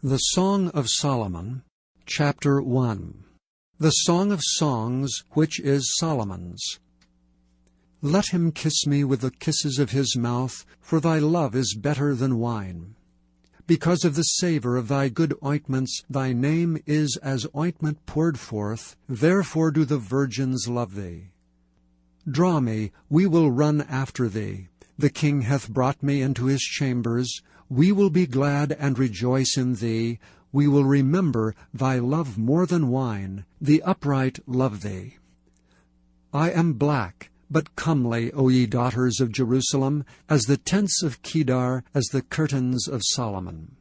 The Song of Solomon, Chapter 1. The Song of Songs, which is Solomon's. Let him kiss me with the kisses of his mouth, for thy love is better than wine. Because of the savour of thy good ointments, thy name is as ointment poured forth, therefore do the virgins love thee. Draw me, we will run after thee. The king hath brought me into his chambers. We will be glad and rejoice in thee. We will remember thy love more than wine. The upright love thee. I am black, but comely, O ye daughters of Jerusalem, as the tents of Kedar, as the curtains of Solomon.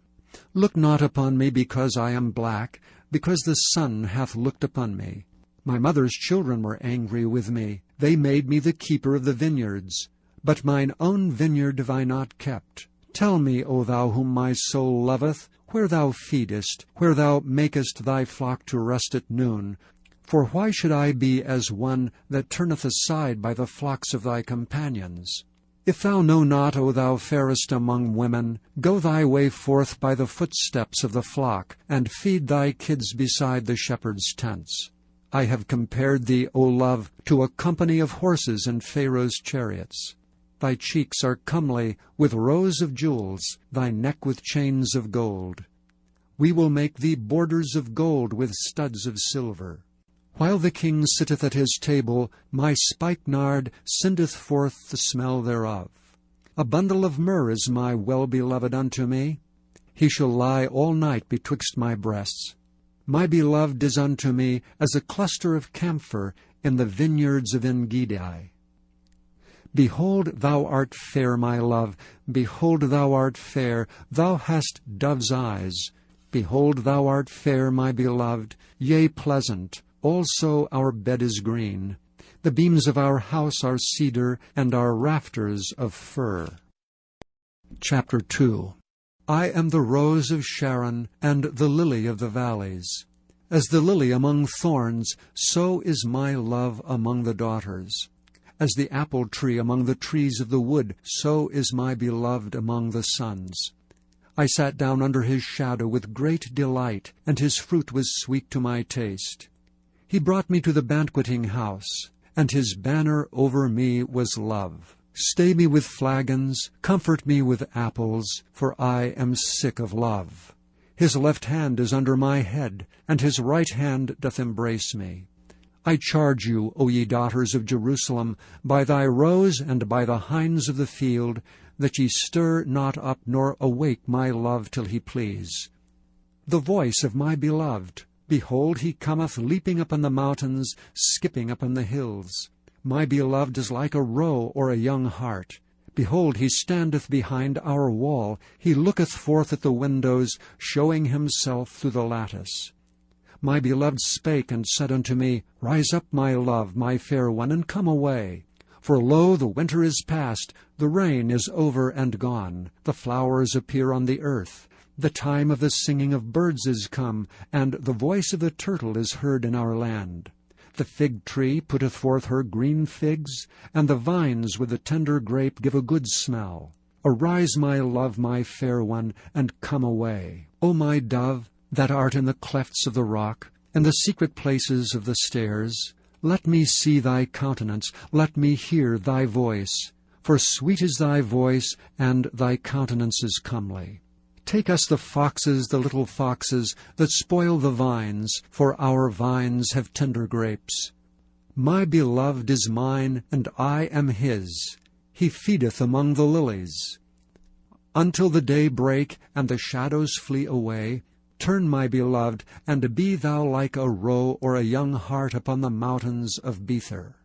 Look not upon me because I am black, because the sun hath looked upon me. My mother's children were angry with me. They made me the keeper of the vineyards. But mine own vineyard have I not kept. Tell me, O thou whom my soul loveth, where thou feedest, where thou makest thy flock to rest at noon. For why should I be as one that turneth aside by the flocks of thy companions? If thou know not, O thou fairest among women, go thy way forth by the footsteps of the flock, and feed thy kids beside the shepherds' tents. I have compared thee, O love, to a company of horses in Pharaoh's chariots. Thy cheeks are comely with rows of jewels, thy neck with chains of gold. We will make thee borders of gold with studs of silver. While the king sitteth at his table, my spikenard sendeth forth the smell thereof. A bundle of myrrh is my well-beloved unto me. He shall lie all night betwixt my breasts. My beloved is unto me as a cluster of camphor in the vineyards of En-gedi. Behold, thou art fair, my love. Behold, thou art fair. Thou hast dove's eyes. Behold, thou art fair, my beloved, yea, pleasant. Also our bed is green. The beams of our house are cedar, and our rafters of fir. Chapter 2. I am the rose of Sharon, and the lily of the valleys. As the lily among thorns, so is my love among the daughters. As the apple tree among the trees of the wood, so is my beloved among the sons. I sat down under his shadow with great delight, and his fruit was sweet to my taste. He brought me to the banqueting house, and his banner over me was love. Stay me with flagons, comfort me with apples, for I am sick of love. His left hand is under my head, and his right hand doth embrace me. I charge you, O ye daughters of Jerusalem, by thy roes and by the hinds of the field, that ye stir not up nor awake my love till he please. The voice of my beloved, behold, he cometh leaping upon the mountains, skipping upon the hills. My beloved is like a roe or a young hart. Behold, he standeth behind our wall. He looketh forth at the windows, showing himself through the lattice. My beloved spake and said unto me, Rise up, my love, my fair one, and come away. For lo, the winter is past, the rain is over and gone, the flowers appear on the earth. The time of the singing of birds is come, and the voice of the turtle is heard in our land. The fig tree putteth forth her green figs, and the vines with the tender grape give a good smell. Arise, my love, my fair one, and come away. O my dove, that art in the clefts of the rock, and the secret places of the stairs, let me see thy countenance, let me hear thy voice. For sweet is thy voice, and thy countenance is comely. Take us the foxes, the little foxes, that spoil the vines, for our vines have tender grapes. My beloved is mine, and I am his. He feedeth among the lilies. Until the day break, and the shadows flee away, turn, my beloved, and be thou like a roe or a young hart upon the mountains of Bether.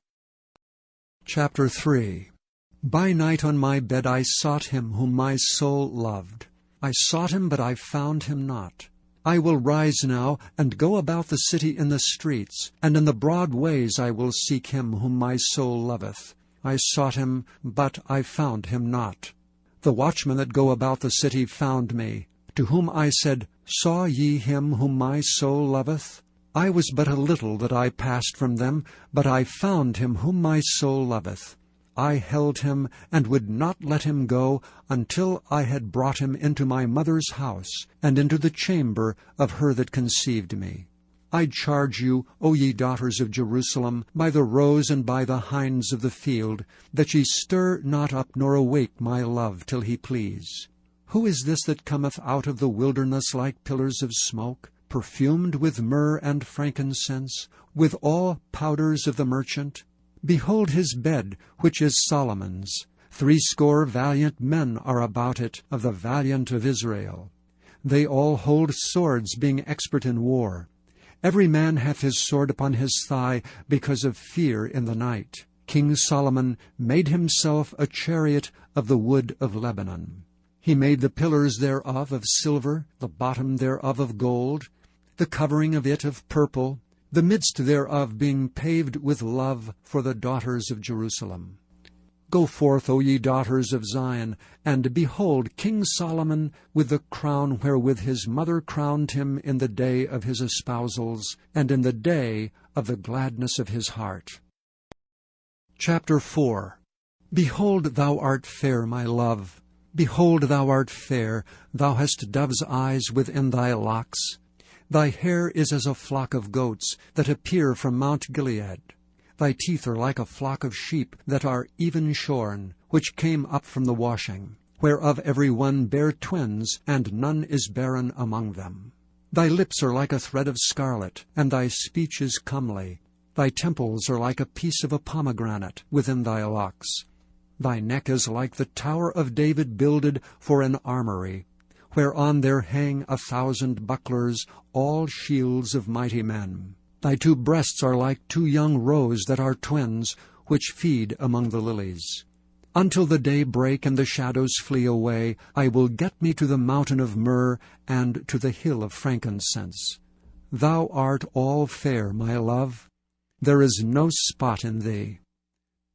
Chapter 3. By night on my bed I sought him whom my soul loved. I sought him, but I found him not. I will rise now, and go about the city in the streets, and in the broad ways I will seek him whom my soul loveth. I sought him, but I found him not. The watchmen that go about the city found me, to whom I said, Saw ye him whom my soul loveth? I was but a little that I passed from them, but I found him whom my soul loveth. I held him, and would not let him go, until I had brought him into my mother's house, and into the chamber of her that conceived me. I charge you, O ye daughters of Jerusalem, by the roes and by the hinds of the field, that ye stir not up nor awake my love till he please. Who is this that cometh out of the wilderness like pillars of smoke, perfumed with myrrh and frankincense, with all powders of the merchant? Behold his bed, which is Solomon's. 80 valiant men are about it, of the valiant of Israel. They all hold swords, being expert in war. Every man hath his sword upon his thigh, because of fear in the night. King Solomon made himself a chariot of the wood of Lebanon. He made the pillars thereof of silver, the bottom thereof of gold, the covering of it of purple, the midst thereof being paved with love for the daughters of Jerusalem. Go forth, O ye daughters of Zion, and behold King Solomon with the crown wherewith his mother crowned him in the day of his espousals, and in the day of the gladness of his heart. Chapter 4. Behold, thou art fair, my love. Behold, thou art fair, thou hast dove's eyes within thy locks. Thy hair is as a flock of goats that appear from Mount Gilead. Thy teeth are like a flock of sheep that are even shorn, which came up from the washing, whereof every one bare twins, and none is barren among them. Thy lips are like a thread of scarlet, and thy speech is comely. Thy temples are like a piece of a pomegranate within thy locks. Thy neck is like the tower of David builded for an armory, whereon there hang 1,000 bucklers, all shields of mighty men. Thy 2 breasts are like 2 young roes that are twins, which feed among the lilies. Until the day break and the shadows flee away, I will get me to the mountain of myrrh and to the hill of frankincense. Thou art all fair, my love. There is no spot in thee.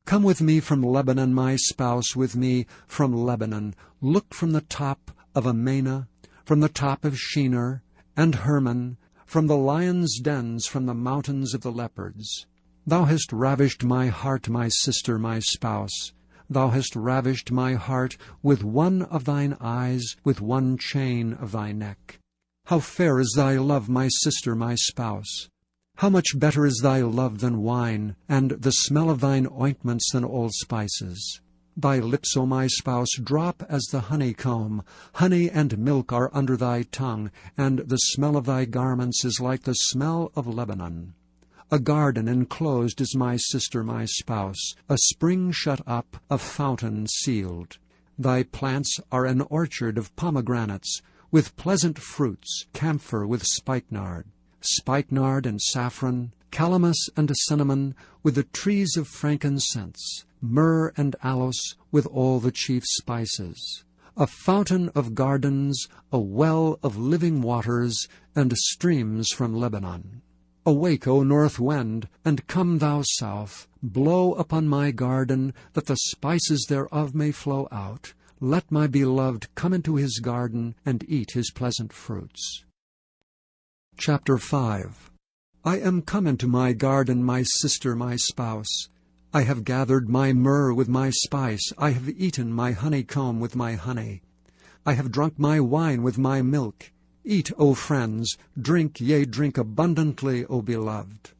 Come with me from Lebanon, my spouse, with me from Lebanon. Look from the top of Amana, from the top of Shinar and Hermon, from the lions' dens, from the mountains of the leopards. Thou hast ravished my heart, my sister, my spouse. Thou hast ravished my heart with one of thine eyes, with one chain of thy neck. How fair is thy love, my sister, my spouse! How much better is thy love than wine, and the smell of thine ointments than all spices! Thy lips, O my spouse, drop as the honeycomb. Honey and milk are under thy tongue, and the smell of thy garments is like the smell of Lebanon. A garden enclosed is my sister, my spouse, a spring shut up, a fountain sealed. Thy plants are an orchard of pomegranates, with pleasant fruits, camphor with spikenard and saffron, calamus and cinnamon, with the trees of frankincense, myrrh and aloes, with all the chief spices. A fountain of gardens, a well of living waters, and streams from Lebanon. Awake, O north wind, and come thou south. Blow upon my garden, that the spices thereof may flow out. Let my beloved come into his garden, and eat his pleasant fruits. Chapter 5. I am come into my garden, my sister, my spouse. I have gathered my myrrh with my spice. I have eaten my honeycomb with my honey. I have drunk my wine with my milk. Eat, O friends, drink, yea, drink abundantly, O beloved.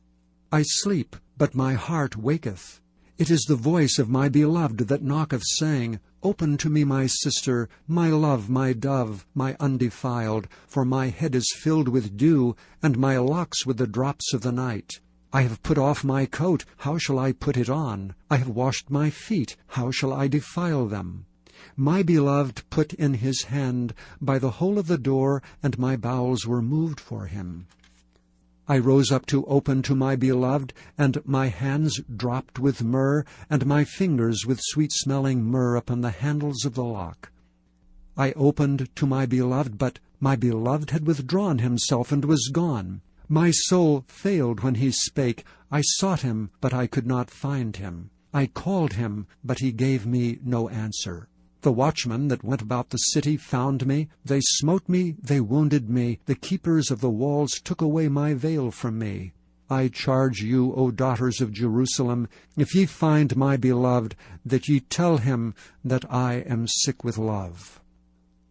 I sleep, but my heart waketh. It is the voice of my beloved that knocketh, saying, Open to me, my sister, my love, my dove, my undefiled, for my head is filled with dew, and my locks with the drops of the night. I have put off my coat, how shall I put it on? I have washed my feet, how shall I defile them? My beloved put in his hand by the hole of the door, and my bowels were moved for him. I rose up to open to my beloved, and my hands dropped with myrrh, and my fingers with sweet-smelling myrrh upon the handles of the lock. I opened to my beloved, but my beloved had withdrawn himself and was gone. My soul failed when he spake. I sought him, but I could not find him. I called him, but he gave me no answer. The watchmen that went about the city found me. They smote me, they wounded me. The keepers of the walls took away my veil from me. I charge you, O daughters of Jerusalem, if ye find my beloved, that ye tell him that I am sick with love.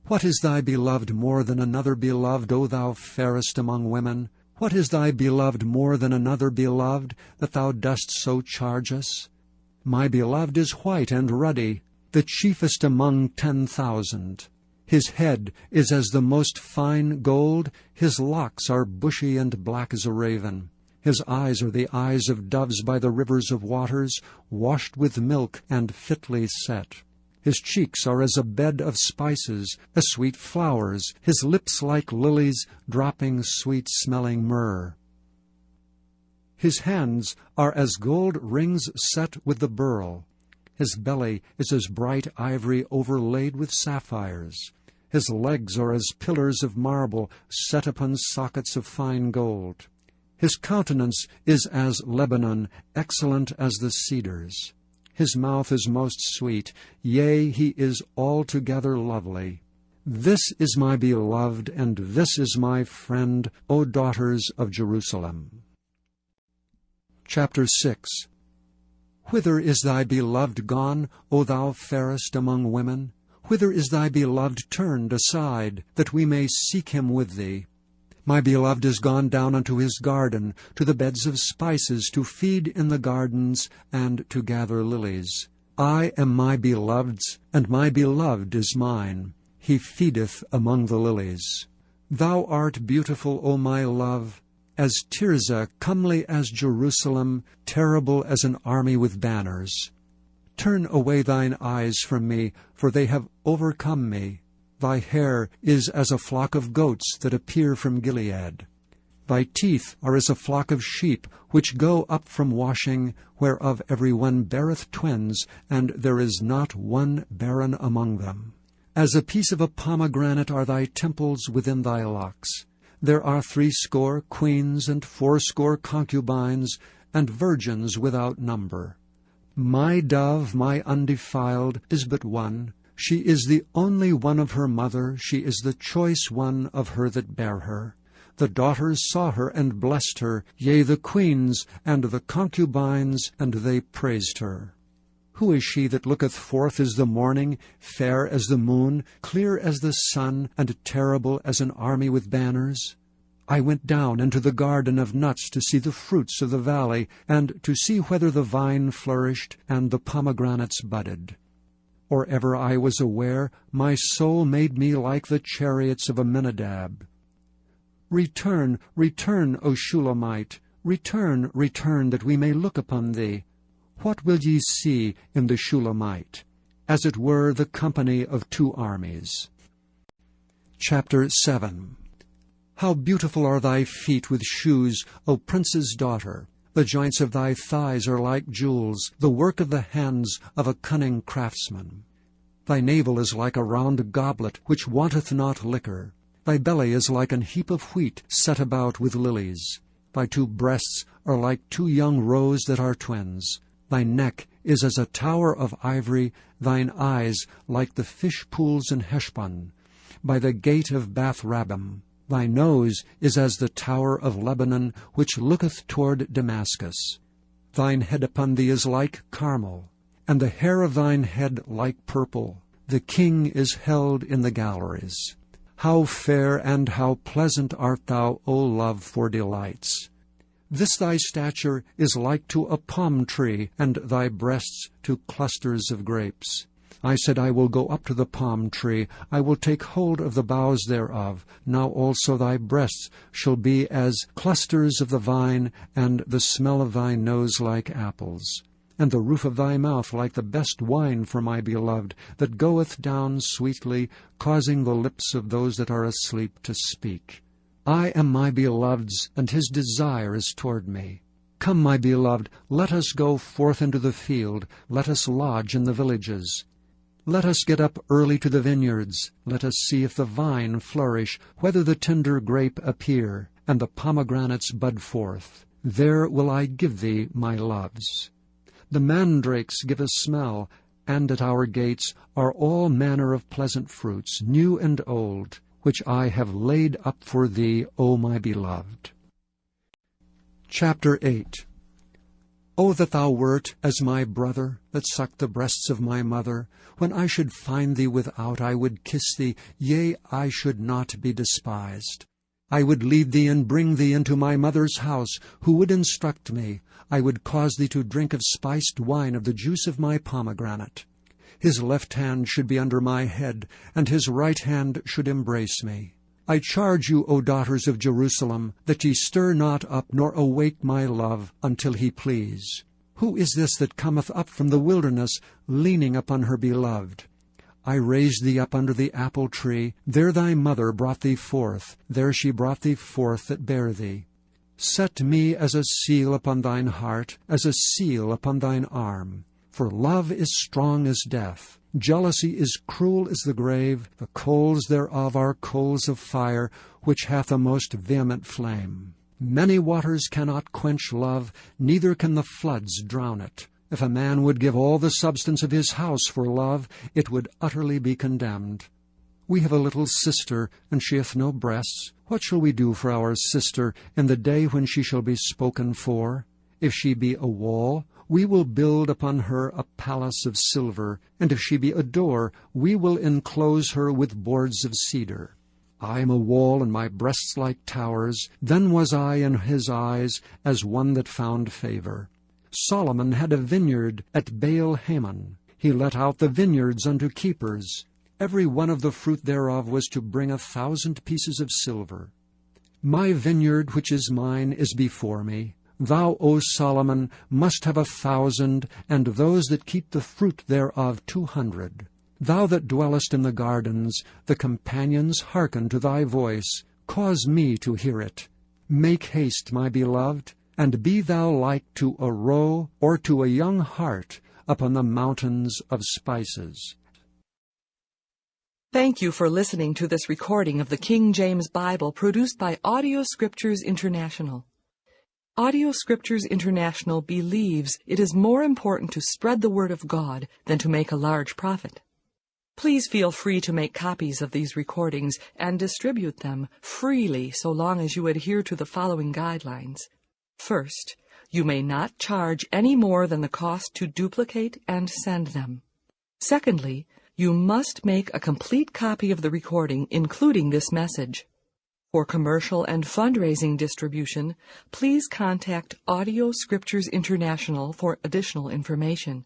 What is thy beloved more than another beloved, O thou fairest among women? What is thy beloved more than another beloved, that thou dost so charge us? My beloved is white and ruddy, the chiefest among 10,000. His head is as the most fine gold, his locks are bushy and black as a raven. His eyes are the eyes of doves by the rivers of waters, washed with milk and fitly set. His cheeks are as a bed of spices, as sweet flowers, his lips like lilies, dropping sweet-smelling myrrh. His hands are as gold rings set with the beryl. His belly is as bright ivory overlaid with sapphires. His legs are as pillars of marble set upon sockets of fine gold. His countenance is as Lebanon, excellent as the cedars. His mouth is most sweet, yea, he is altogether lovely. This is my beloved, and this is my friend, O daughters of Jerusalem. Chapter 6. Whither is thy beloved gone, O thou fairest among women? Whither is thy beloved turned aside, that we may seek him with thee? My beloved is gone down unto his garden, to the beds of spices, to feed in the gardens, and to gather lilies. I am my beloved's, and my beloved is mine. He feedeth among the lilies. Thou art beautiful, O my love, as Tirzah, comely as Jerusalem, terrible as an army with banners. Turn away thine eyes from me, for they have overcome me. Thy hair is as a flock of goats that appear from Gilead. Thy teeth are as a flock of sheep, which go up from washing, whereof every one beareth twins, and there is not one barren among them. As a piece of a pomegranate are thy temples within thy locks. There are 80 queens and 80 concubines, and virgins without number. My dove, my undefiled, is but one. She is the only one of her mother, she is the choice one of her that bare her. The daughters saw her and blessed her, yea, the queens and the concubines, and they praised her. Who is she that looketh forth as the morning, fair as the moon, clear as the sun, and terrible as an army with banners? I went down into the garden of nuts to see the fruits of the valley, and to see whether the vine flourished and the pomegranates budded. Or ever I was aware, my soul made me like the chariots of Amminadab. Return, return, O Shulamite, return, return, that we may look upon thee. What will ye see in the Shulamite? As it were the company of 2 armies. Chapter 7. How beautiful are thy feet with shoes, O prince's daughter! The joints of thy thighs are like jewels, the work of the hands of a cunning craftsman. Thy navel is like a round goblet, which wanteth not liquor. Thy belly is like an heap of wheat set about with lilies. Thy 2 breasts are like 2 young roes that are twins. Thy neck is as a tower of ivory, thine eyes like the fish pools in Heshbon, by the gate of Bath-rabbim. Thy nose is as the tower of Lebanon, which looketh toward Damascus. Thine head upon thee is like Carmel, and the hair of thine head like purple. The king is held in the galleries. How fair and how pleasant art thou, O love, for delights! This thy stature is like to a palm tree, and thy breasts to clusters of grapes. I said, I will go up to the palm tree, I will take hold of the boughs thereof. Now also thy breasts shall be as clusters of the vine, and the smell of thy nose like apples, and the roof of thy mouth like the best wine for my beloved, that goeth down sweetly, causing the lips of those that are asleep to speak. I am my beloved's, and his desire is toward me. Come, my beloved, let us go forth into the field, let us lodge in the villages. Let us get up early to the vineyards. Let us see if the vine flourish, whether the tender grape appear, and the pomegranates bud forth. There will I give thee my loves. The mandrakes give a smell, and at our gates are all manner of pleasant fruits, new and old, which I have laid up for thee, O my beloved. Chapter 8. O that thou wert as my brother, that sucked the breasts of my mother! When I should find thee without, I would kiss thee, yea, I should not be despised. I would lead thee and bring thee into my mother's house, who would instruct me. I would cause thee to drink of spiced wine of the juice of my pomegranate. His left hand should be under my head, and his right hand should embrace me. I charge you, O daughters of Jerusalem, that ye stir not up, nor awake my love, until he please. Who is this that cometh up from the wilderness, leaning upon her beloved? I raised thee up under the apple tree, there thy mother brought thee forth, there she brought thee forth that bare thee. Set me as a seal upon thine heart, as a seal upon thine arm. For love is strong as death. Jealousy is cruel as the grave. The coals thereof are coals of fire, which hath a most vehement flame. Many waters cannot quench love, neither can the floods drown it. If a man would give all the substance of his house for love, it would utterly be condemned. We have a little sister, and she hath no breasts. What shall we do for our sister in the day when she shall be spoken for? If she be a wall, we will build upon her a palace of silver, and if she be a door, we will enclose her with boards of cedar. I am a wall, and my breasts like towers. Then was I in his eyes as one that found favor. Solomon had a vineyard at Baal-Hamon. He let out the vineyards unto keepers. Every one of the fruit thereof was to bring 1,000 pieces of silver. My vineyard which is mine is before me. Thou, O Solomon, must have 1,000, and those that keep the fruit thereof 200. Thou that dwellest in the gardens, the companions hearken to thy voice. Cause me to hear it. Make haste, my beloved, and be thou like to a roe or to a young hart upon the mountains of spices. Thank you for listening to this recording of the King James Bible produced by Audio Scriptures International. Audio Scriptures International believes it is more important to spread the Word of God than to make a large profit. Please feel free to make copies of these recordings and distribute them freely so long as you adhere to the following guidelines. First, you may not charge any more than the cost to duplicate and send them. Secondly, you must make a complete copy of the recording, including this message. For commercial and fundraising distribution, please contact Audio Scriptures International for additional information.